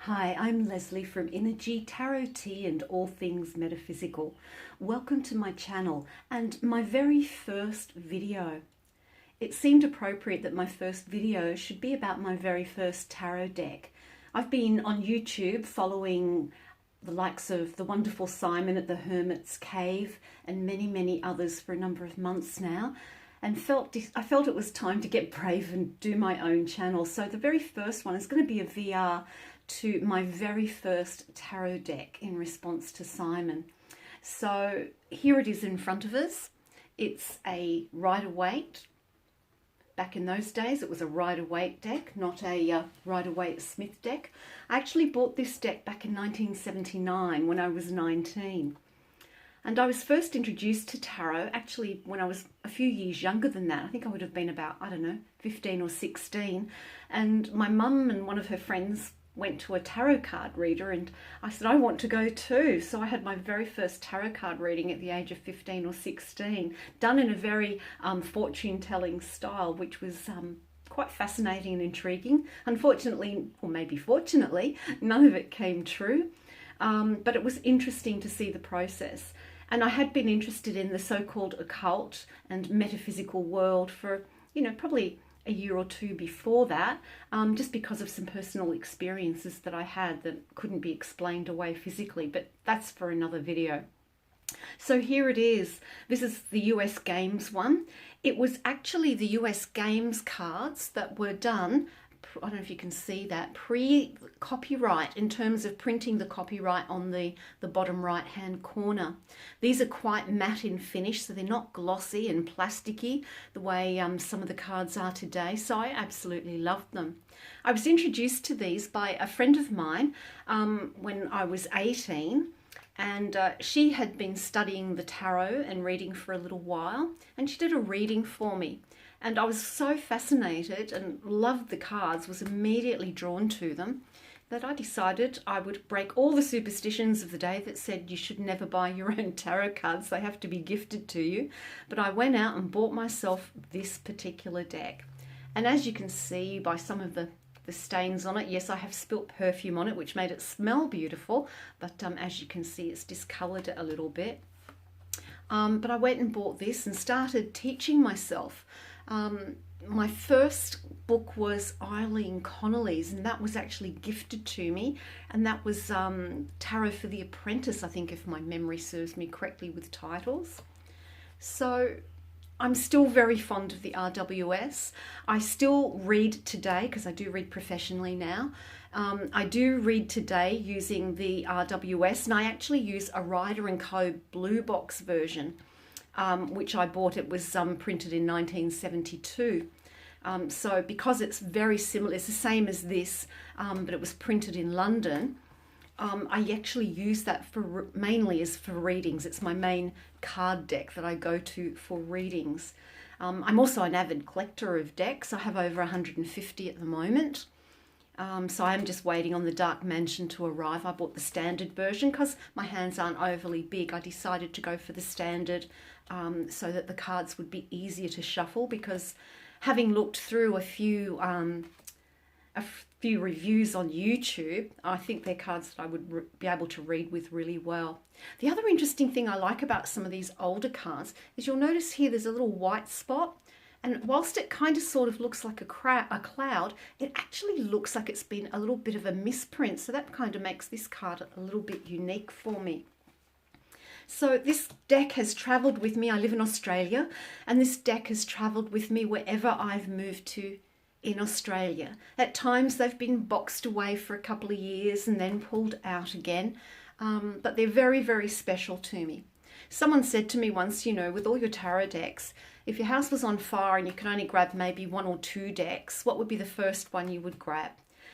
Hi, I'm Leslie from Energy, Tarot Tea and all things metaphysical. Welcome to my channel and my very first video. It seemed appropriate that my first video should be about my very first tarot deck. I've been on YouTube following the likes of the wonderful Simon at the Hermit's Cave and many others for a number of months now, and I felt it was time to get brave and do my own channel. So the very first one is going to be a VR to my very first tarot deck in response to Simon. So here it is in front of us. It's a Rider-Waite. Back in those days it was a Rider-Waite deck, not a Rider-Waite-Smith deck. I actually bought this deck back in 1979 when I was 19. And I was first introduced to tarot actually when I was a few years younger than that. I think I would have been about, 15 or 16. And my mum and one of her friends went to a tarot card reader and I said, I want to go too. So I had my very first tarot card reading at the age of 15 or 16, done in a very fortune-telling style, which was quite fascinating and intriguing. Unfortunately, or maybe fortunately, none of it came true. But it was interesting to see the process. And I had been interested in the so-called occult and metaphysical world for, probably a year or two before that, just because of some personal experiences that I had that couldn't be explained away physically, but that's for another video. So here it is. This is the US Games one. It was actually the US Games cards that were done, I don't know if you can see that, pre-copyright in terms of printing the copyright on the bottom right hand corner. These are quite matte in finish, so they're not glossy and plasticky the way some of the cards are today, so I absolutely loved them. I was introduced to these by a friend of mine when I was 18, and she had been studying the tarot and reading for a little while, and she did a reading for me. And I was so fascinated and loved the cards, was immediately drawn to them, that I decided I would break all the superstitions of the day that said you should never buy your own tarot cards, they have to be gifted to you. But I went out and bought myself this particular deck. And as you can see by some of the stains on it, yes, I have spilt perfume on it, which made it smell beautiful, but as you can see, it's discoloured it a little bit. But I went and bought this and started teaching myself. My first book was Eileen Connolly's, and that was actually gifted to me, and that was Tarot for the Apprentice, I think, if my memory serves me correctly with titles. So I'm still very fond of the RWS. I still read today, because I do read professionally now. I do read today using the RWS, and I actually use a Rider & Co. blue box version, which I bought. It was printed in 1972. So because it's very similar, it's the same as this, but it was printed in London, I actually use that mainly as for readings. It's my main card deck that I go to for readings. I'm also an avid collector of decks. I have over 150 at the moment. So I'm just waiting on the Dark Mansion to arrive. I bought the standard version because my hands aren't overly big. I decided to go for the standard so that the cards would be easier to shuffle, because having looked through a few reviews on YouTube, I think they're cards that I would be able to read with really well. The other interesting thing I like about some of these older cards is you'll notice here there's a little white spot. And whilst it kind of sort of looks like a cloud, it actually looks like it's been a little bit of a misprint. So that kind of makes this card a little bit unique for me. So this deck has travelled with me. I live in Australia, and this deck has travelled with me wherever I've moved to in Australia. At times they've been boxed away for a couple of years and then pulled out again, but they're very special to me. Someone said to me once, with all your tarot decks, if your house was on fire and you could only grab maybe 1 or 2 decks, what would be the first one you would grab?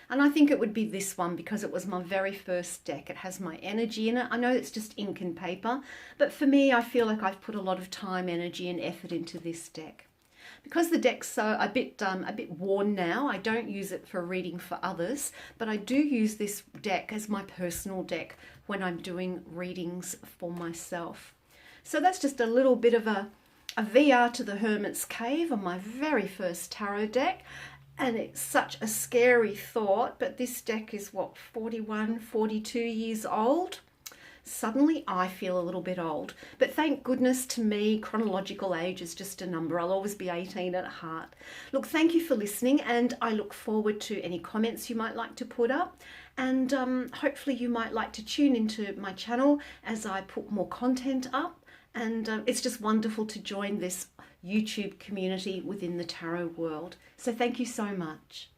And I think it would be this one, because it was my very first deck. It has my energy in it. I know it's just ink and paper, but for me, I feel like I've put a lot of time, energy and effort into this deck. Because the deck's a bit worn now, I don't use it for reading for others, but I do use this deck as my personal deck when I'm doing readings for myself. So that's just a little bit of a VR to the Hermit's Cave on my very first tarot deck. And it's such a scary thought, but this deck is what, 41, 42 years old? Suddenly I feel a little bit old. But thank goodness, to me, chronological age is just a number. I'll always be 18 at heart. Look, thank you for listening, and I look forward to any comments you might like to put up. And hopefully you might like to tune into my channel as I put more content up. And it's just wonderful to join this YouTube community within the tarot world. So thank you so much.